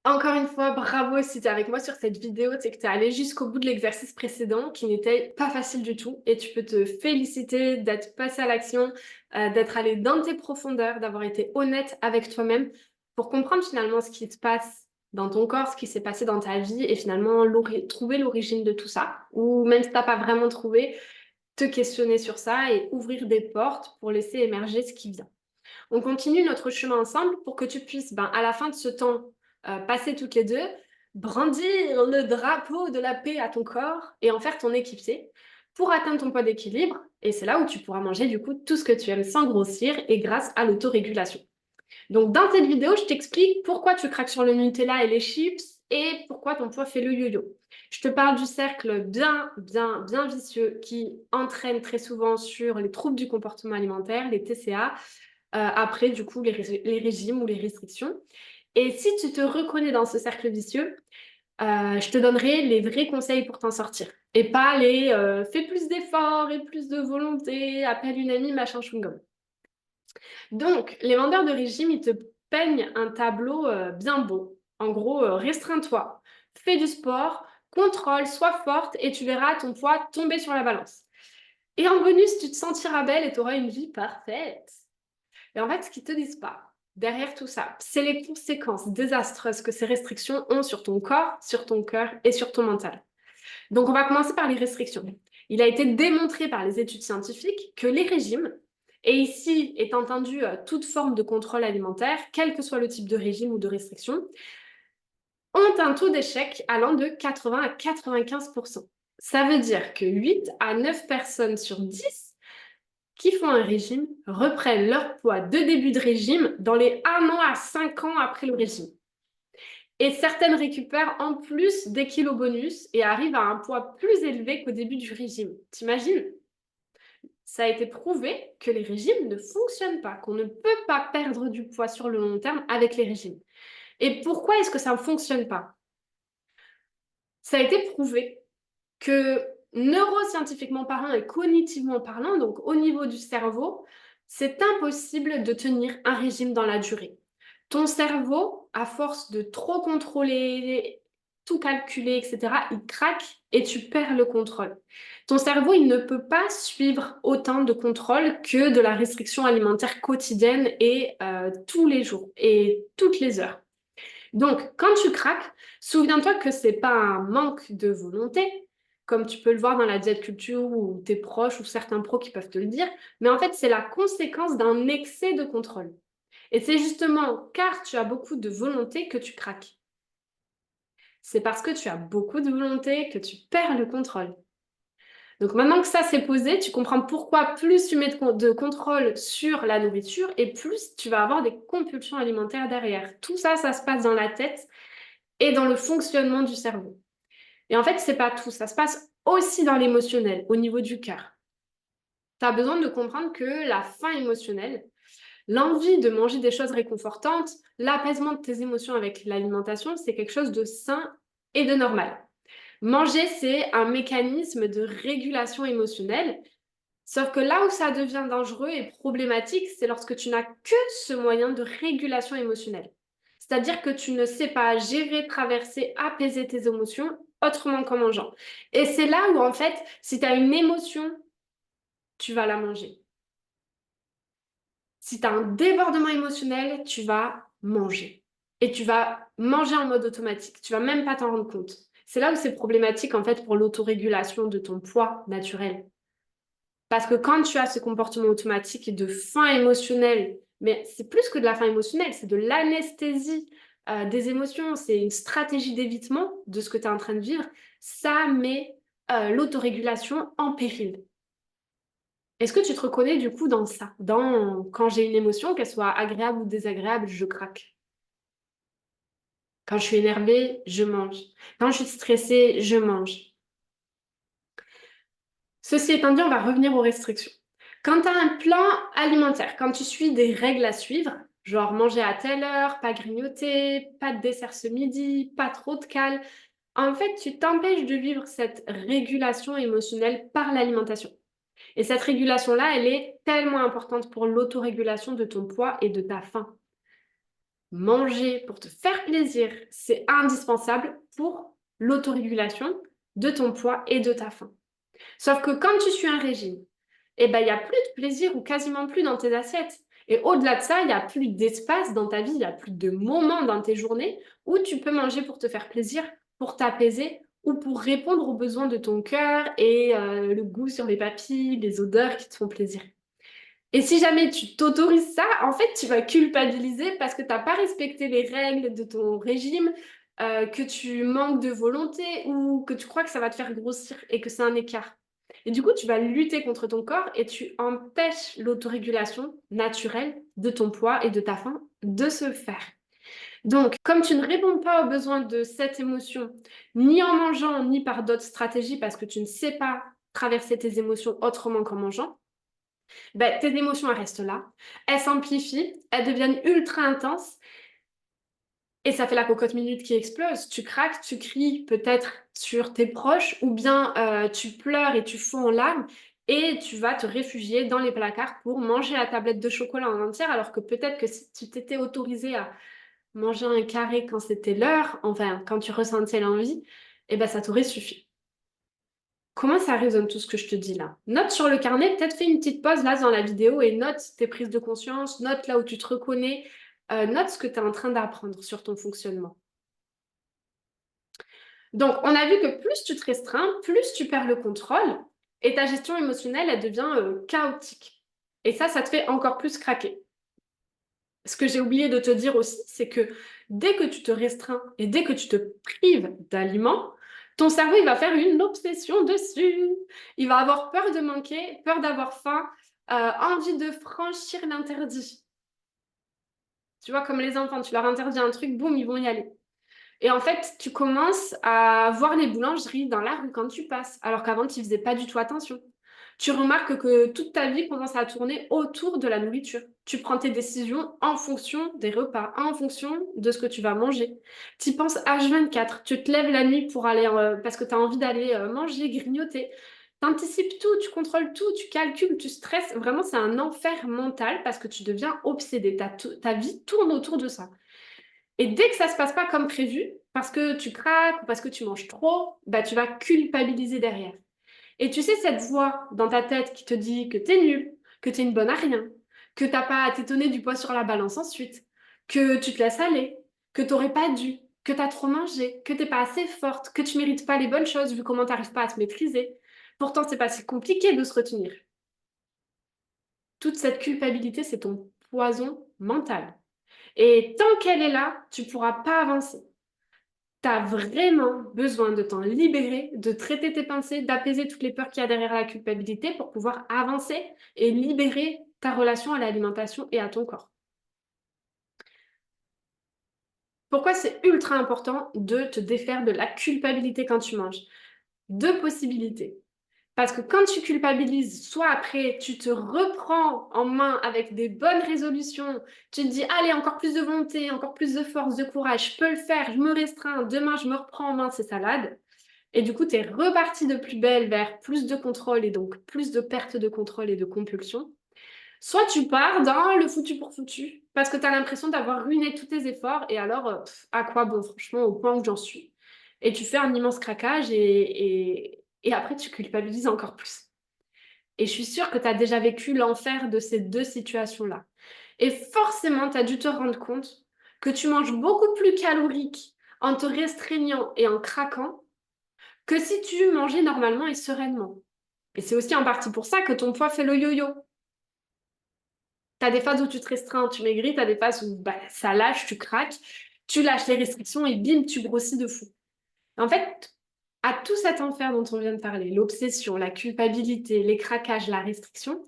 Encore une fois, bravo si tu es avec moi sur cette vidéo, c'est que tu es allé jusqu'au bout de l'exercice précédent qui n'était pas facile du tout et tu peux te féliciter d'être passé à l'action, d'être allé dans tes profondeurs, d'avoir été honnête avec toi-même pour comprendre finalement ce qui se passe dans ton corps, ce qui s'est passé dans ta vie et finalement trouver l'origine de tout ça ou même si tu n'as pas vraiment trouvé, te questionner sur ça et ouvrir des portes pour laisser émerger ce qui vient. On continue notre chemin ensemble pour que tu puisses, à la fin de ce temps passé toutes les deux, brandir le drapeau de la paix à ton corps et en faire ton équipier pour atteindre ton poids d'équilibre. Et c'est là où tu pourras manger du coup tout ce que tu aimes sans grossir et grâce à l'autorégulation. Donc dans cette vidéo, je t'explique pourquoi tu craques sur le Nutella et les chips et pourquoi ton poids fait le yo-yo. Je te parle du cercle bien vicieux qui entraîne très souvent sur les troubles du comportement alimentaire, les TCA, après, du coup, les régimes ou les restrictions. Et si tu te reconnais dans ce cercle vicieux, je te donnerai les vrais conseils pour t'en sortir. Et pas les fais plus d'efforts et plus de volonté, appelle une amie, machin chewing-gum. Donc, les vendeurs de régime, ils te peignent un tableau bien beau. En gros, restreins-toi, fais du sport, contrôle, sois forte et tu verras ton poids tomber sur la balance. Et en bonus, tu te sentiras belle et tu auras une vie parfaite. Et en fait, ce qu'ils te disent pas, derrière tout ça, c'est les conséquences désastreuses que ces restrictions ont sur ton corps, sur ton cœur et sur ton mental. Donc, on va commencer par les restrictions. Il a été démontré par les études scientifiques que les régimes, et ici est entendu toute forme de contrôle alimentaire, quel que soit le type de régime ou de restriction, ont un taux d'échec allant de 80 à 95%. Ça veut dire que 8 à 9 personnes sur 10 qui font un régime reprennent leur poids de début de régime dans les 1 an à 5 ans après le régime. Et certaines récupèrent en plus des kilos bonus et arrivent à un poids plus élevé qu'au début du régime. T'imagines? Ça a été prouvé que les régimes ne fonctionnent pas, qu'on ne peut pas perdre du poids sur le long terme avec les régimes. Et pourquoi est-ce que ça ne fonctionne pas? Ça a été prouvé que neuroscientifiquement parlant et cognitivement parlant, donc au niveau du cerveau, c'est impossible de tenir un régime dans la durée. Ton cerveau, à force de trop contrôler, tout calculer, etc., il craque et tu perds le contrôle. Ton cerveau, il ne peut pas suivre autant de contrôle que de la restriction alimentaire quotidienne et tous les jours et toutes les heures. Donc, quand tu craques, souviens-toi que c'est pas un manque de volonté, comme tu peux le voir dans la diète culture ou tes proches ou certains pros qui peuvent te le dire, mais en fait, c'est la conséquence d'un excès de contrôle. Et c'est justement car tu as beaucoup de volonté que tu craques. C'est parce que tu as beaucoup de volonté que tu perds le contrôle. Donc maintenant que ça s'est posé, tu comprends pourquoi plus tu mets de contrôle sur la nourriture et plus tu vas avoir des compulsions alimentaires derrière. Tout ça, ça se passe dans la tête et dans le fonctionnement du cerveau. Et en fait, c'est pas tout, ça se passe aussi dans l'émotionnel, au niveau du cœur. Tu as besoin de comprendre que la faim émotionnelle, l'envie de manger des choses réconfortantes, l'apaisement de tes émotions avec l'alimentation, c'est quelque chose de sain et de normal. Manger, c'est un mécanisme de régulation émotionnelle, sauf que là où ça devient dangereux et problématique, c'est lorsque tu n'as que ce moyen de régulation émotionnelle. C'est-à-dire que tu ne sais pas gérer, traverser, apaiser tes émotions autrement qu'en mangeant. Et c'est là où, en fait, si tu as une émotion, tu vas la manger. Si tu as un débordement émotionnel, tu vas manger. Et tu vas manger en mode automatique. Tu vas même pas t'en rendre compte. C'est là où c'est problématique, en fait, pour l'autorégulation de ton poids naturel. Parce que quand tu as ce comportement automatique de faim émotionnelle, mais c'est plus que de la faim émotionnelle, c'est de l'anesthésie des émotions, c'est une stratégie d'évitement de ce que tu es en train de vivre, ça met l'autorégulation en péril. Est-ce que tu te reconnais du coup dans ça? Dans quand j'ai une émotion, qu'elle soit agréable ou désagréable, je craque. Quand je suis énervée, je mange. Quand je suis stressée, je mange. Ceci étant dit, on va revenir aux restrictions. Quand tu as un plan alimentaire, quand tu suis des règles à suivre, genre manger à telle heure, pas grignoter, pas de dessert ce midi, pas trop de cale, en fait, tu t'empêches de vivre cette régulation émotionnelle par l'alimentation. Et cette régulation-là, elle est tellement importante pour l'autorégulation de ton poids et de ta faim. manger pour te faire plaisir, c'est indispensable pour l'autorégulation de ton poids et de ta faim. Sauf que quand tu suis un régime, eh ben, il n'y a plus de plaisir ou quasiment plus dans tes assiettes. Et au-delà de ça, il n'y a plus d'espace dans ta vie, il n'y a plus de moments dans tes journées où tu peux manger pour te faire plaisir, pour t'apaiser ou pour répondre aux besoins de ton cœur et le goût sur les papilles, les odeurs qui te font plaisir. Et si jamais tu t'autorises ça, en fait, tu vas culpabiliser parce que tu n'as pas respecté les règles de ton régime, que tu manques de volonté ou que tu crois que ça va te faire grossir et que c'est un écart. Et du coup, tu vas lutter contre ton corps et tu empêches l'autorégulation naturelle de ton poids et de ta faim de se faire. Donc, comme tu ne réponds pas aux besoins de cette émotion, ni en mangeant, ni par d'autres stratégies, parce que tu ne sais pas traverser tes émotions autrement qu'en mangeant, ben, tes émotions, elles restent là, elles s'amplifient, elles deviennent ultra intenses et ça fait la cocotte minute qui explose. Tu craques, tu cries peut-être sur tes proches ou bien tu pleures et tu fonds en larmes et tu vas te réfugier dans les placards pour manger la tablette de chocolat en entière alors que peut-être que si tu t'étais autorisé à manger un carré quand c'était l'heure, enfin quand tu ressentais l'envie, eh ben ça t'aurait suffi. Comment ça résonne tout ce que je te dis là? Note sur le carnet, peut-être fais une petite pause là dans la vidéo et note tes prises de conscience, note là où tu te reconnais, note ce que tu es en train d'apprendre sur ton fonctionnement. Donc, on a vu que plus tu te restreins, plus tu perds le contrôle et ta gestion émotionnelle, elle devient chaotique. Et ça te fait encore plus craquer. Ce que j'ai oublié de te dire aussi, c'est que dès que tu te restreins et dès que tu te prives d'aliments, ton cerveau, il va faire une obsession dessus. Il va avoir peur de manquer, peur d'avoir faim, envie de franchir l'interdit. Tu vois, comme les enfants, tu leur interdis un truc, boum, ils vont y aller. Et en fait, tu commences à voir les boulangeries dans la rue quand tu passes, alors qu'avant, tu ne faisais pas du tout attention. Tu remarques que toute ta vie commence à tourner autour de la nourriture. Tu prends tes décisions en fonction des repas, en fonction de ce que tu vas manger. Tu penses H24, tu te lèves la nuit pour aller, parce que tu as envie d'aller manger, grignoter. Tu anticipes tout, tu contrôles tout, tu calcules, tu stresses. Vraiment, c'est un enfer mental parce que tu deviens obsédé. Ta vie tourne autour de ça. Et dès que ça se passe pas comme prévu, parce que tu craques ou parce que tu manges trop, bah, tu vas culpabiliser derrière. Et tu sais, cette voix dans ta tête qui te dit que t'es nul, que t'es une bonne à rien, que t'as pas à t'étonner du poids sur la balance ensuite, que tu te laisses aller, que t'aurais pas dû, que t'as trop mangé, que t'es pas assez forte, que tu mérites pas les bonnes choses vu comment t'arrives pas à te maîtriser. Pourtant, c'est pas si compliqué de se retenir. Toute cette culpabilité, c'est ton poison mental. Et tant qu'elle est là, tu pourras pas avancer. Tu as vraiment besoin de t'en libérer, de traiter tes pensées, d'apaiser toutes les peurs qu'il y a derrière la culpabilité pour pouvoir avancer et libérer ta relation à l'alimentation et à ton corps. Pourquoi c'est ultra important de te défaire de la culpabilité quand tu manges? Deux possibilités. Parce que quand tu culpabilises, soit après, tu te reprends en main avec des bonnes résolutions, tu te dis, allez, encore plus de volonté, encore plus de force, de courage, je peux le faire, je me restreins, demain, je me reprends en main ces salades. Et du coup, tu es reparti de plus belle vers plus de contrôle et donc plus de perte de contrôle et de compulsion. Soit tu pars dans le foutu pour foutu parce que tu as l'impression d'avoir ruiné tous tes efforts et alors, à quoi bon, franchement, au point où j'en suis. Et tu fais un immense craquage et après, tu culpabilises encore plus. Et je suis sûre que tu as déjà vécu l'enfer de ces deux situations-là. Et forcément, tu as dû te rendre compte que tu manges beaucoup plus calorique en te restreignant et en craquant que si tu mangeais normalement et sereinement. Et c'est aussi en partie pour ça que ton poids fait le yo-yo. Tu as des phases où tu te restreins, tu maigris, tu as des phases où bah, ça lâche, tu craques, tu lâches les restrictions et bim, tu grossis de fou. En fait, à tout cet enfer dont on vient de parler, l'obsession, la culpabilité, les craquages, la restriction,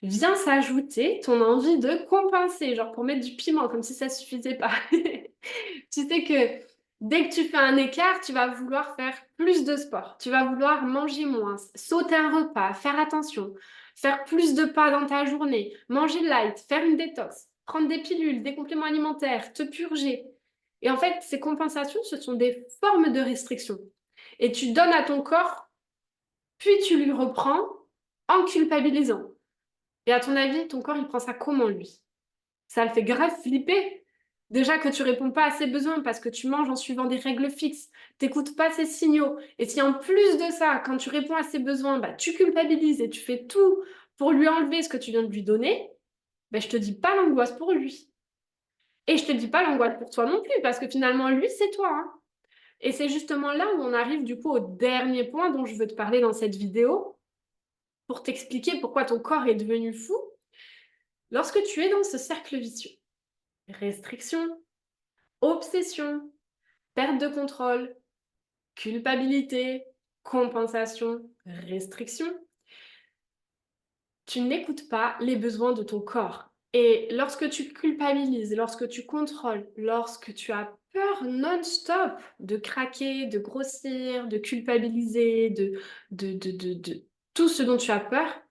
vient s'ajouter ton envie de compenser, genre pour mettre du piment, comme si ça suffisait pas. Tu sais que dès que tu fais un écart, tu vas vouloir faire plus de sport, tu vas vouloir manger moins, sauter un repas, faire attention, faire plus de pas dans ta journée, manger light, faire une détox, prendre des pilules, des compléments alimentaires, te purger. Et en fait, ces compensations, ce sont des formes de restriction. Et tu donnes à ton corps, puis tu lui reprends en culpabilisant. Et à ton avis, ton corps, il prend ça comment, lui? Ça le fait grave flipper. Déjà que tu réponds pas à ses besoins parce que tu manges en suivant des règles fixes, t'écoutes pas ses signaux. Et si en plus de ça, quand tu réponds à ses besoins, bah, tu culpabilises et tu fais tout pour lui enlever ce que tu viens de lui donner, bah, je te dis pas l'angoisse pour lui. Et je te dis pas l'angoisse pour toi non plus, parce que finalement, lui, c'est toi, hein. Et c'est justement là où on arrive du coup au dernier point dont je veux te parler dans cette vidéo, pour t'expliquer pourquoi ton corps est devenu fou. Lorsque tu es dans ce cercle vicieux, restriction, obsession, perte de contrôle, culpabilité, compensation, restriction, tu n'écoutes pas les besoins de ton corps. Et lorsque tu culpabilises, lorsque tu contrôles, lorsque tu as peur non-stop de craquer, de grossir, de culpabiliser, de tout ce dont tu as peur,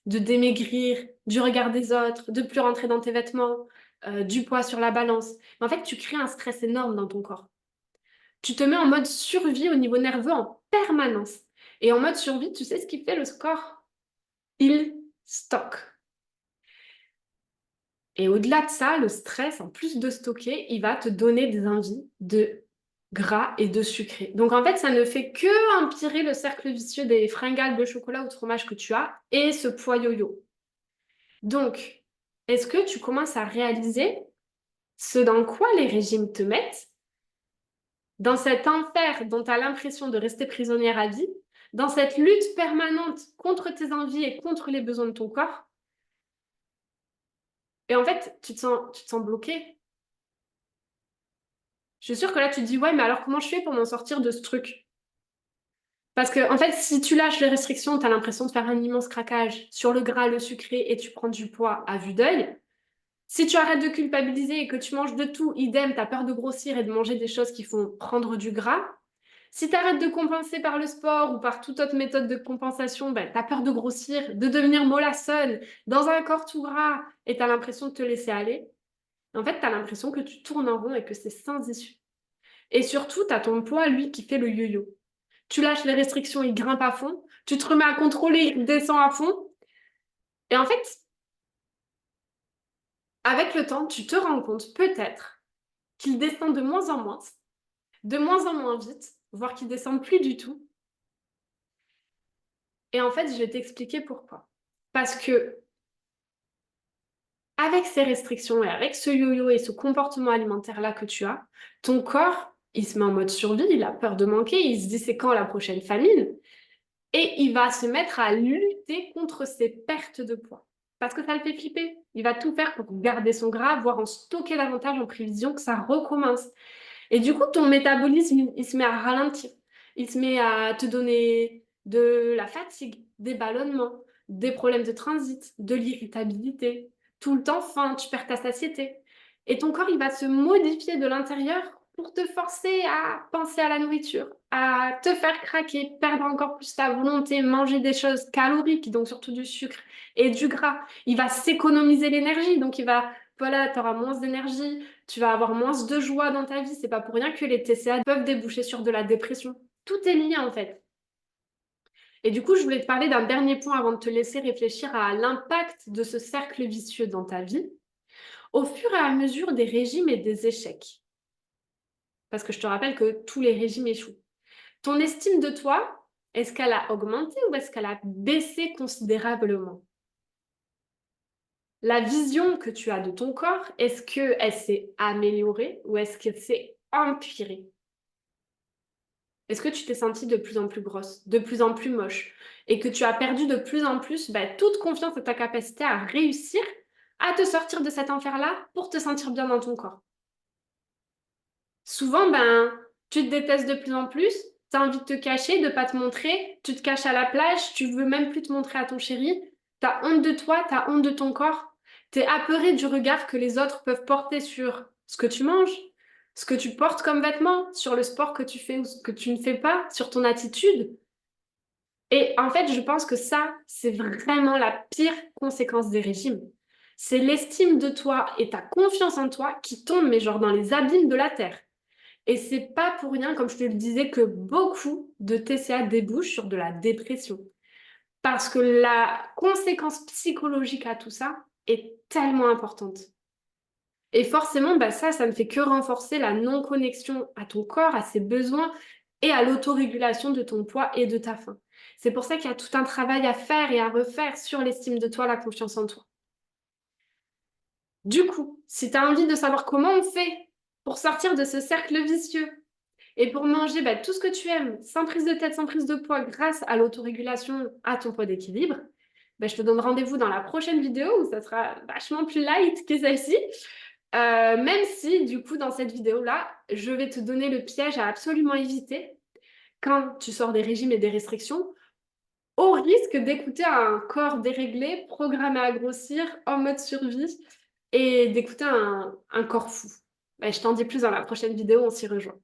de démaigrir, du regard des autres, de plus rentrer dans tes vêtements, du poids sur la balance, en fait, tu crées un stress énorme dans ton corps. Tu te mets en mode survie au niveau nerveux en permanence. Et en mode survie, tu sais ce qui fait le score? Il stocke. Et au-delà de ça, le stress, en plus de stocker, il va te donner des envies de gras et de sucré. Donc en fait, ça ne fait que empirer le cercle vicieux des fringales de chocolat ou de fromage que tu as et ce poids yo-yo. Donc, est-ce que tu commences à réaliser ce dans quoi les régimes te mettent, dans cet enfer dont tu as l'impression de rester prisonnière à vie, dans cette lutte permanente contre tes envies et contre les besoins de ton corps? Et en fait, tu te sens bloqué. Je suis sûre que là, tu te dis, ouais, mais alors comment je fais pour m'en sortir de ce truc? Parce que, en fait, si tu lâches les restrictions, tu as l'impression de faire un immense craquage sur le gras, le sucré et tu prends du poids à vue d'œil. Si tu arrêtes de culpabiliser et que tu manges de tout, idem, tu as peur de grossir et de manger des choses qui font prendre du gras. Si tu arrêtes de compenser par le sport ou par toute autre méthode de compensation, ben, tu as peur de grossir, de devenir mollassonne, dans un corps tout gras et tu as l'impression de te laisser aller. En fait, tu as l'impression que tu tournes en rond et que c'est sans issue. Et surtout, tu as ton poids, lui, qui fait le yo-yo. Tu lâches les restrictions, il grimpe à fond. Tu te remets à contrôler, il descend à fond. Et en fait, avec le temps, tu te rends compte peut-être qu'il descend de moins en moins vite, voire qu'il descend plus du tout. Et en fait, je vais t'expliquer pourquoi. Parce que avec ces restrictions et avec ce yo-yo et ce comportement alimentaire-là que tu as, ton corps, il se met en mode survie, il a peur de manquer, il se dit c'est quand la prochaine famine? Et il va se mettre à lutter contre ses pertes de poids. Parce que ça le fait flipper. Il va tout faire pour garder son gras, voire en stocker davantage en prévision que ça recommence. Et du coup, ton métabolisme, il se met à ralentir. Il se met à te donner de la fatigue, des ballonnements, des problèmes de transit, de l'irritabilité. Tout le temps faim, tu perds ta satiété. Et ton corps, il va se modifier de l'intérieur pour te forcer à penser à la nourriture, à te faire craquer, perdre encore plus ta volonté, manger des choses caloriques, donc surtout du sucre et du gras. Il va s'économiser l'énergie, donc voilà, tu auras moins d'énergie, tu vas avoir moins de joie dans ta vie. C'est pas pour rien que les TCA peuvent déboucher sur de la dépression. Tout est lié en fait. Et du coup, je voulais te parler d'un dernier point avant de te laisser réfléchir à l'impact de ce cercle vicieux dans ta vie, au fur et à mesure des régimes et des échecs. Parce que je te rappelle que tous les régimes échouent. Ton estime de toi, est-ce qu'elle a augmenté ou est-ce qu'elle a baissé considérablement? La vision que tu as de ton corps, est-ce qu'elle s'est améliorée ou est-ce qu'elle s'est empirée? Est-ce que tu t'es sentie de plus en plus grosse, de plus en plus moche et que tu as perdu de plus en plus toute confiance en ta capacité à réussir à te sortir de cet enfer-là pour te sentir bien dans ton corps? Souvent, tu te détestes de plus en plus, tu as envie de te cacher, de ne pas te montrer, tu te caches à la plage, tu veux même plus te montrer à ton chéri, tu as honte de toi, tu as honte de ton corps, tu es apeuré du regard que les autres peuvent porter sur ce que tu manges, ce que tu portes comme vêtements, sur le sport que tu fais ou ce que tu ne fais pas, sur ton attitude. Et en fait, je pense que ça, c'est vraiment la pire conséquence des régimes. C'est l'estime de toi et ta confiance en toi qui tombent, mais genre dans les abîmes de la terre. Et c'est pas pour rien, comme je te le disais, que beaucoup de TCA débouchent sur de la dépression. Parce que la conséquence psychologique à tout ça est tellement importante. Et forcément, bah, ça ne fait que renforcer la non-connexion à ton corps, à ses besoins et à l'autorégulation de ton poids et de ta faim. C'est pour ça qu'il y a tout un travail à faire et à refaire sur l'estime de toi, la confiance en toi. Du coup, si tu as envie de savoir comment on fait pour sortir de ce cercle vicieux et pour manger bah, tout ce que tu aimes, sans prise de tête, sans prise de poids, grâce à l'autorégulation, à ton poids d'équilibre, bah, je te donne rendez-vous dans la prochaine vidéo où ça sera vachement plus light que celle-ci. Même si, du coup, dans cette vidéo-là, je vais te donner le piège à absolument éviter quand tu sors des régimes et des restrictions, au risque d'écouter un corps déréglé, programmé à grossir, en mode survie, et d'écouter un corps fou. Bah, je t'en dis plus dans la prochaine vidéo, on s'y rejoint.